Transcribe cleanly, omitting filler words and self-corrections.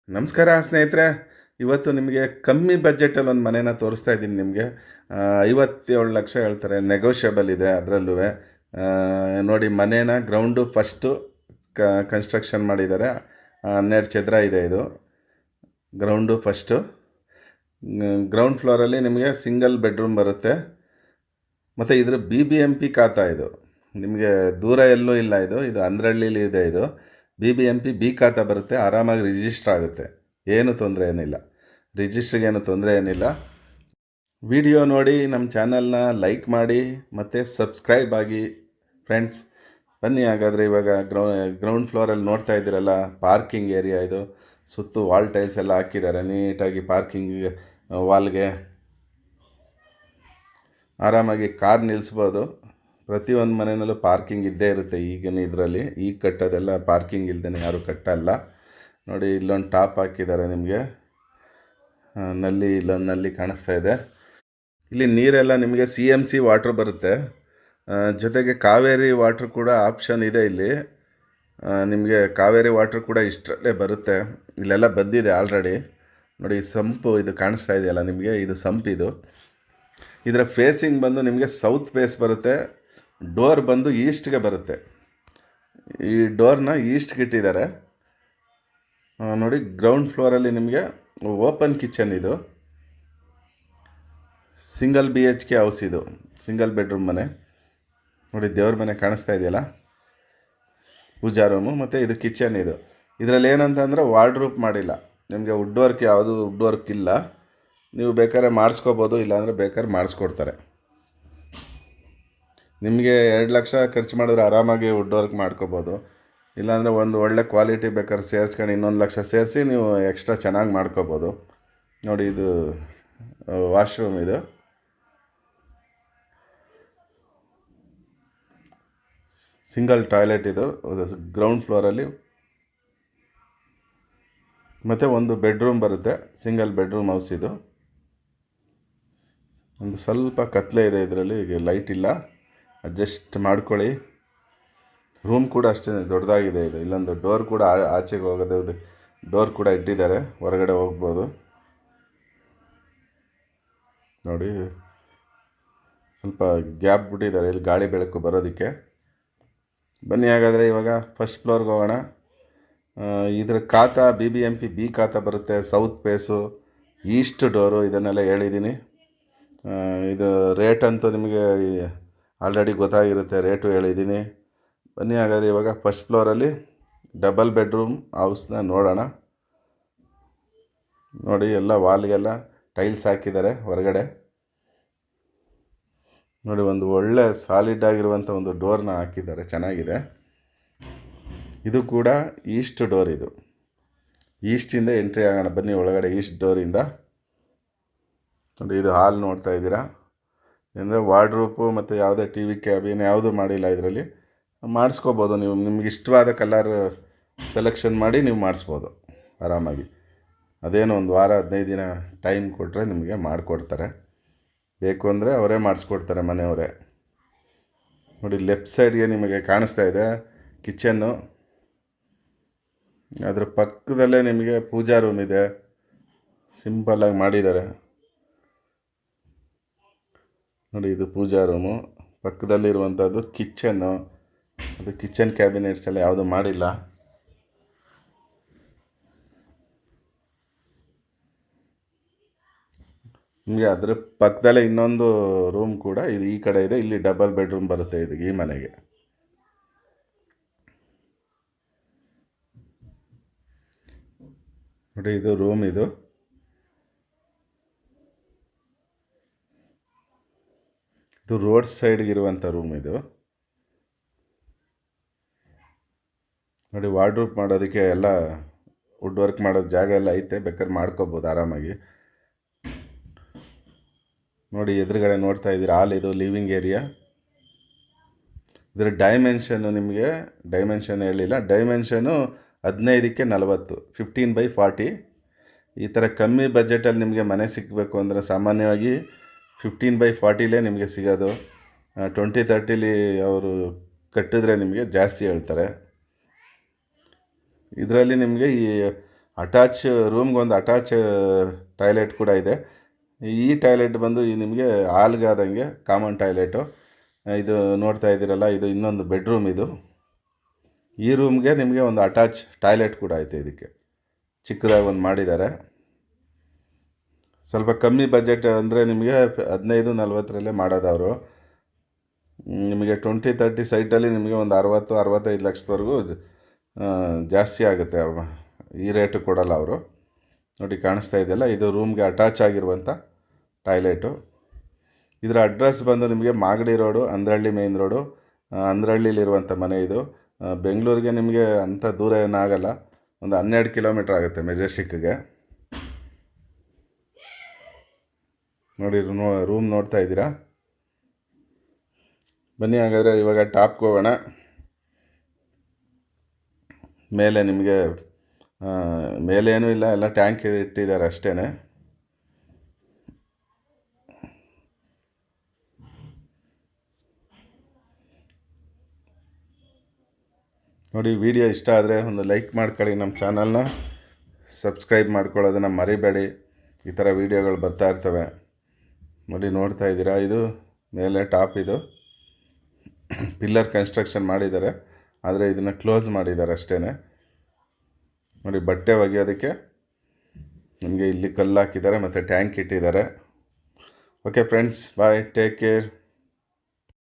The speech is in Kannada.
ನಮಸ್ಕಾರ ಸ್ನೇಹಿತರೆ. ಇವತ್ತು ನಿಮಗೆ ಕಮ್ಮಿ ಬಜೆಟಲ್ಲಿ ಒಂದು ಮನೇನ ತೋರಿಸ್ತಾ ಇದ್ದೀನಿ ನಿಮಗೆ. 57 ಲಕ್ಷ ಹೇಳ್ತಾರೆ, ನೆಗೋಷಿಯಬಲ್ ಇದೆ ಅದರಲ್ಲೂ. ನೋಡಿ, ಮನೇನ ಗ್ರೌಂಡು ಫಸ್ಟು ಕನ್ಸ್ಟ್ರಕ್ಷನ್ ಮಾಡಿದ್ದಾರೆ. 12 ಚದರ ಇದೆ ಇದು ಗ್ರೌಂಡು ಫಸ್ಟು. ಗ್ರೌಂಡ್ ಫ್ಲೋರಲ್ಲಿ ನಿಮಗೆ ಸಿಂಗಲ್ ಬೆಡ್ರೂಮ್ ಬರುತ್ತೆ. ಮತ್ತು ಇದರ BBMP ಖಾತಾ ಇದು. ನಿಮಗೆ ದೂರ ಎಲ್ಲೂ ಇಲ್ಲ, ಇದು ಅಂದ್ರಳ್ಳಿಲಿ ಇದೆ. ಇದು BBMP B ಖಾತಾ ಬರುತ್ತೆ. ಆರಾಮಾಗಿ ರಿಜಿಸ್ಟರ್ ಆಗುತ್ತೆ, ಏನು ತೊಂದರೆ ಏನಿಲ್ಲ. ರಿಜಿಸ್ಟ್ರಿಗೆ ಏನು ತೊಂದರೆ ಏನಿಲ್ಲ. ವಿಡಿಯೋ ನೋಡಿ ನಮ್ಮ ಚಾನಲ್ನ ಲೈಕ್ ಮಾಡಿ ಮತ್ತು ಸಬ್ಸ್ಕ್ರೈಬ್ ಆಗಿ ಫ್ರೆಂಡ್ಸ್. ಬನ್ನಿ ಹಾಗಾದರೆ. ಇವಾಗ ಗ್ರೌಂಡ್ ಫ್ಲೋರಲ್ಲಿ ನೋಡ್ತಾ ಇದ್ದೀರಲ್ಲ, ಪಾರ್ಕಿಂಗ್ ಏರಿಯಾ ಇದು. ಸುತ್ತು ವಾಲ್ ಟೈಲ್ಸ್ ಎಲ್ಲ ಹಾಕಿದ್ದಾರೆ ನೀಟಾಗಿ. ಪಾರ್ಕಿಂಗ್ ವಾಲ್ಗೆ ಆರಾಮಾಗಿ ಕಾರ್ ನಿಲ್ಲಿಸ್ಬೋದು. ಪ್ರತಿಯೊಂದು ಮನೆಯಲ್ಲೂ ಪಾರ್ಕಿಂಗ್ ಇದ್ದೇ ಇರುತ್ತೆ ಈಗಿನ ಇದರಲ್ಲಿ. ಈಗ ಕಟ್ಟೋದೆಲ್ಲ ಪಾರ್ಕಿಂಗ್ ಇಲ್ಲದೇ ಯಾರೂ ಕಟ್ಟಲ್ಲ. ನೋಡಿ, ಇಲ್ಲೊಂದು ಟಾಪ್ ಹಾಕಿದ್ದಾರೆ ನಿಮಗೆ. ಇಲ್ಲೊಂದು ನಲ್ಲಿ ಕಾಣಿಸ್ತಾ ಇದೆ. ಇಲ್ಲಿ ನೀರೆಲ್ಲ ನಿಮಗೆ CMC ವಾಟ್ರ್ ಬರುತ್ತೆ. ಜೊತೆಗೆ ಕಾವೇರಿ ವಾಟ್ರ್ ಕೂಡ ಆಪ್ಷನ್ ಇದೆ ಇಲ್ಲಿ. ನಿಮಗೆ ಕಾವೇರಿ ವಾಟ್ರ್ ಕೂಡ ಇಷ್ಟರಲ್ಲೇ ಬರುತ್ತೆ. ಇಲ್ಲೆಲ್ಲ ಬಂದಿದೆ ಆಲ್ರೆಡಿ. ನೋಡಿ, ಸಂಪು ಇದು ಕಾಣಿಸ್ತಾ ಇದೆಯಲ್ಲ ನಿಮಗೆ, ಇದು ಸಂಪಿದು. ಇದರ ಫೇಸಿಂಗ್ ಬಂದು ನಿಮಗೆ ಸೌತ್ ಫೇಸ್ ಬರುತ್ತೆ. ಡೋರ್ ಬಂದು ಈಸ್ಟ್ಗೆ ಬರುತ್ತೆ. ಈ ಡೋರ್ನ ಈಸ್ಟ್ಗೆ ಇಟ್ಟಿದ್ದಾರೆ. ನೋಡಿ, ಗ್ರೌಂಡ್ ಫ್ಲೋರಲ್ಲಿ ನಿಮಗೆ ಓಪನ್ ಕಿಚನ್ ಇದು. ಸಿಂಗಲ್ BHK ಹೌಸ್ ಇದು, ಸಿಂಗಲ್ ಬೆಡ್ರೂಮ್ ಮನೆ. ನೋಡಿ, ದೇವ್ರ ಮನೆ ಕಾಣಿಸ್ತಾ ಇದೆಯಲ್ಲ, ಪೂಜಾ ರೂಮು. ಮತ್ತು ಇದು ಕಿಚನ್ ಇದು. ಇದರಲ್ಲಿ ಏನಂತಂದರೆ ವಾರ್ಡ್ರೂಪ್ ಮಾಡಿಲ್ಲ ನಿಮಗೆ. ವುಡ್ ವರ್ಕ್, ಯಾವುದು ವುಡ್ ವರ್ಕ್ ಇಲ್ಲ. ನೀವು ಬೇಕಾದ್ರೆ ಮಾಡಿಸ್ಕೋಬೋದು, ಇಲ್ಲಾಂದರೆ ಬೇಕಾದ್ರೆ ಮಾಡಿಸ್ಕೊಡ್ತಾರೆ. ನಿಮಗೆ 2 ಲಕ್ಷ ಖರ್ಚು ಮಾಡಿದ್ರೆ ಆರಾಮಾಗಿ ವುಡ್ ವರ್ಕ್ ಮಾಡ್ಕೋಬೋದು. ಇಲ್ಲಾಂದರೆ ಒಂದು ಒಳ್ಳೆ ಕ್ವಾಲಿಟಿ ಬೇಕಾದ್ರೆ ಸೇರಿಸ್ಕೊಂಡು 1 ಲಕ್ಷ ಸೇರಿಸಿ ನೀವು ಎಕ್ಸ್ಟ್ರಾ ಚೆನ್ನಾಗಿ ಮಾಡ್ಕೋಬೋದು. ನೋಡಿ, ಇದು ವಾಶ್ರೂಮ್ ಇದು. ಸಿಂಗಲ್ ಟಾಯ್ಲೆಟ್ ಇದು ಗ್ರೌಂಡ್ ಫ್ಲೋರಲ್ಲಿ. ಮತ್ತು ಒಂದು ಬೆಡ್ರೂಮ್ ಬರುತ್ತೆ, ಸಿಂಗಲ್ ಬೆಡ್ರೂಮ್ ಹೌಸ್ ಇದು. ಒಂದು ಸ್ವಲ್ಪ ಕತ್ಲೆ ಇದೆ ಇದರಲ್ಲಿ, ಈಗ ಲೈಟ್ ಇಲ್ಲ, ಅಡ್ಜಸ್ಟ್ ಮಾಡ್ಕೊಳ್ಳಿ. ರೂಮ್ ಕೂಡ ಅಷ್ಟೇ ದೊಡ್ಡದಾಗಿದೆ ಇದು. ಇಲ್ಲೊಂದು ಡೋರ್ ಕೂಡ ಆಚೆಗೆ ಹೋಗೋದು ಡೋರ್ ಕೂಡ ಇಟ್ಟಿದ್ದಾರೆ, ಹೊರಗಡೆ ಹೋಗ್ಬೋದು. ನೋಡಿ, ಸ್ವಲ್ಪ ಗ್ಯಾಪ್ ಬಿಟ್ಟಿದ್ದಾರೆ ಇಲ್ಲಿ ಗಾಳಿ ಬೆಳಕು ಬರೋದಕ್ಕೆ. ಬನ್ನಿ ಹಾಗಾದರೆ ಇವಾಗ ಫಸ್ಟ್ ಫ್ಲೋರ್ಗೆ ಹೋಗೋಣ. ಇದರ ಖಾತಾ BBMP B ಖಾತಾ ಬರುತ್ತೆ. ಸೌತ್ ಫೇಸು, ಈಸ್ಟ್ ಡೋರು, ಇದನ್ನೆಲ್ಲ ಹೇಳಿದ್ದೀನಿ. ಇದು ರೇಟ್ ಅಂತೂ ನಿಮಗೆ ಆಲ್ರೆಡಿ ಗೊತ್ತಾಗಿರುತ್ತೆ, ರೇಟು ಹೇಳಿದ್ದೀನಿ. ಬನ್ನಿ ಹಾಗಾದರೆ ಇವಾಗ ಫಸ್ಟ್ ಫ್ಲೋರಲ್ಲಿ ಡಬಲ್ ಬೆಡ್ರೂಮ್ ಹೌಸ್ನ ನೋಡೋಣ. ನೋಡಿ, ಎಲ್ಲ ವಾಲ್ಗೆಲ್ಲ ಟೈಲ್ಸ್ ಹಾಕಿದ್ದಾರೆ ಹೊರಗಡೆ. ನೋಡಿ, ಒಂದು ಒಳ್ಳೆ ಸಾಲಿಡ್ ಆಗಿರುವಂಥ ಒಂದು ಡೋರ್ನ ಹಾಕಿದ್ದಾರೆ, ಚೆನ್ನಾಗಿದೆ. ಇದು ಕೂಡ ಈಸ್ಟ್ ಡೋರ್ ಇದು. ಈಸ್ಟಿಂದ ಎಂಟ್ರಿ ಆಗೋಣ ಬನ್ನಿ ಒಳಗಡೆ, ಈಸ್ಟ್ ಡೋರಿಂದ. ನೋಡಿ, ಇದು ಹಾಲ್ ನೋಡ್ತಾ ಇದ್ದೀರಾ. ಅಂದರೆ ವಾರ್ಡ್ರೂಪು ಮತ್ತು ಯಾವುದೇ TV ಕ್ಯಾಬಿನ್ ಯಾವುದೂ ಮಾಡಿಲ್ಲ ಇದರಲ್ಲಿ. ಮಾಡಿಸ್ಕೋಬೋದು ನೀವು. ನಿಮ್ಗೆ ಇಷ್ಟವಾದ ಕಲರ್ ಸೆಲೆಕ್ಷನ್ ಮಾಡಿ ನೀವು ಮಾಡಿಸ್ಬೋದು ಆರಾಮಾಗಿ. ಅದೇನು ಒಂದು ವಾರ 15 ದಿನ ಟೈಮ್ ಕೊಟ್ಟರೆ ನಿಮಗೆ ಮಾಡಿಕೊಡ್ತಾರೆ. ಬೇಕು ಅಂದರೆ ಅವರೇ ಮಾಡಿಸ್ಕೊಡ್ತಾರೆ, ಮನೆಯವರೇ. ನೋಡಿ, ಲೆಫ್ಟ್ ಸೈಡ್ಗೆ ನಿಮಗೆ ಕಾಣಿಸ್ತಾ ಇದೆ ಕಿಚನ್ನು. ಅದರ ಪಕ್ಕದಲ್ಲೇ ನಿಮಗೆ ಪೂಜಾ ರೂಮ್ ಇದೆ, ಸಿಂಪಲ್ಲಾಗಿ ಮಾಡಿದ್ದಾರೆ. ನೋಡಿ, ಇದು ಪೂಜಾ ರೂಮು. ಪಕ್ಕದಲ್ಲಿರುವಂಥದ್ದು ಕಿಚನ್ನು. ಅದು ಕಿಚನ್ ಕ್ಯಾಬಿನೆಟ್ಸ್ ಎಲ್ಲ ಯಾವುದೂ ಮಾಡಿಲ್ಲ. ನಿಮಗೆ ಅದರ ಪಕ್ಕದಲ್ಲೇ ಇನ್ನೊಂದು ರೂಮ್ ಕೂಡ ಇದು ಈ ಕಡೆ ಇದೆ. ಇಲ್ಲಿ ಡಬಲ್ ಬೆಡ್ರೂಮ್ ಬರುತ್ತೆ ಇದು ಈ ಮನೆಗೆ. ನೋಡಿ, ಇದು ರೂಮ್ ಇದು. ಇದು ರೋಡ್ ಸೈಡ್ಗಿರುವಂಥ ರೂಮ್ ಇದು. ನೋಡಿ, ವಾರ್ಡ್ರೂಪ್ ಮಾಡೋದಕ್ಕೆ ಎಲ್ಲ ವುಡ್ ವರ್ಕ್ ಮಾಡೋದು ಜಾಗ ಎಲ್ಲ ಐತೆ, ಬೇಕಾದ್ರೆ ಮಾಡ್ಕೋಬೋದು ಆರಾಮಾಗಿ. ನೋಡಿ, ಎದುರುಗಡೆ ನೋಡ್ತಾ ಇದ್ದೀರಾ, ಹಾಲ್ ಇದು ಲಿವಿಂಗ್ ಏರಿಯಾ. ಇದರ ಡೈಮೆನ್ಷನ್ನು ನಿಮಗೆ ಹೇಳಿಲ್ಲ. ಡೈಮೆನ್ಷನು 15ಕ್ಕೆ 40, 15/40. ಈ ಥರ ಕಮ್ಮಿ ಬಜೆಟಲ್ಲಿ ನಿಮಗೆ ಮನೆ ಸಿಗಬೇಕು ಅಂದರೆ ಸಾಮಾನ್ಯವಾಗಿ 15/40ಲೇ ನಿಮಗೆ ಸಿಗೋದು. 20-30ಲಿ ಅವರು ಕಟ್ಟಿದ್ರೆ ನಿಮಗೆ ಜಾಸ್ತಿ ಹೇಳ್ತಾರೆ. ಇದರಲ್ಲಿ ನಿಮಗೆ ಈ ಅಟ್ಯಾಚ್ ರೂಮ್ಗೊಂದು ಅಟ್ಯಾಚ್ ಟಾಯ್ಲೆಟ್ ಕೂಡ ಇದೆ. ಈ ಟಾಯ್ಲೆಟ್ ಬಂದು ನಿಮಗೆ ಹಾಲ್ಗಾದಂಗೆ ಕಾಮನ್ ಟಾಯ್ಲೆಟು. ಇದು ನೋಡ್ತಾ ಇದ್ದೀರಲ್ಲ, ಇದು ಇನ್ನೊಂದು ಬೆಡ್ರೂಮ್. ಇದು ಈ ರೂಮ್ಗೆ ನಿಮಗೆ ಒಂದು ಅಟ್ಯಾಚ್ ಟಾಯ್ಲೆಟ್ ಕೂಡ ಐತೆ. ಇದಕ್ಕೆ ಚಿಕ್ಕದಾಗಿ ಒಂದು ಮಾಡಿದ್ದಾರೆ. ಸ್ವಲ್ಪ ಕಮ್ಮಿ ಬಜೆಟ್ ಅಂದರೆ ನಿಮಗೆ 15-40ರಲ್ಲೇ ಮಾಡೋದು ಅವರು. ನಿಮಗೆ 20-30 ಸೈಟಲ್ಲಿ ನಿಮಗೆ ಒಂದು 60-65 ಲಕ್ಷದವರೆಗೂ ಜಾಸ್ತಿ ಆಗುತ್ತೆ. ಈ ರೇಟು ಕೊಡಲ್ಲ ಅವರು. ನೋಡಿ ಕಾಣಿಸ್ತಾ ಇದೆಯಲ್ಲ, ಇದು ರೂಮ್ಗೆ ಅಟ್ಯಾಚ್ ಆಗಿರುವಂಥ ಟಾಯ್ಲೆಟು. ಇದರ ಅಡ್ರೆಸ್ ಬಂದು ನಿಮಗೆ Magadi road, Andrahalli main road, ಅಂದ್ರಹಳ್ಳಿಲಿರುವಂಥ ಮನೆ ಇದು. ಬೆಂಗಳೂರಿಗೆ ನಿಮಗೆ ಅಂಥ ದೂರ ಏನಾಗಲ್ಲ, ಒಂದು 12 ಕಿಲೋಮೀಟ್ರ್ ಆಗುತ್ತೆ ಮೆಜೆಸ್ಟಿಕ್ಗೆ. ನೋಡಿ ರೂಮ್ ನೋಡ್ತಾ ಇದ್ದೀರಾ. ಬನ್ನಿ ಹಾಗಾದರೆ ಇವಾಗ ಟಾಪ್ಗೆ ಹೋಗೋಣ. ಮೇಲೆ ನಿಮಗೆ ಮೇಲೇನೂ ಇಲ್ಲ, ಎಲ್ಲ ಟ್ಯಾಂಕ್ ಇಟ್ಟಿದ್ದಾರೆ ಅಷ್ಟೇ. ನೋಡಿ, ವಿಡಿಯೋ ಇಷ್ಟ ಆದರೆ ಒಂದು ಲೈಕ್ ಮಾಡ್ಕೊಳ್ಳಿ, ನಮ್ಮ ಚಾನಲ್ನ ಸಬ್ಸ್ಕ್ರೈಬ್ ಮಾಡ್ಕೊಳ್ಳೋದನ್ನು ಮರಿಬೇಡಿ. ಈ ಥರ ವೀಡಿಯೋಗಳು ಬರ್ತಾ ಇರ್ತವೆ. ನೋಡಿ ನೋಡ್ತಾ ಇದ್ದೀರಾ, ಇದು ಮೇಲೆ ಟಾಪ್. ಇದು ಪಿಲ್ಲರ್ ಕನ್ಸ್ಟ್ರಕ್ಷನ್ ಮಾಡಿದ್ದಾರೆ, ಆದರೆ ಇದನ್ನು ಕ್ಲೋಸ್ ಮಾಡಿದ್ದಾರೆ ಅಷ್ಟೇ. ನೋಡಿ, ಬಟ್ಟೆ ಒಗೆಯೋದಕ್ಕೆ ನಿಮಗೆ ಇಲ್ಲಿ ಕಲ್ಲು ಹಾಕಿದ್ದಾರೆ ಮತ್ತು ಟ್ಯಾಂಕ್ ಇಟ್ಟಿದ್ದಾರೆ. ಓಕೆ ಫ್ರೆಂಡ್ಸ್, ಬಾಯ್, ಟೇಕ್ ಕೇರ್.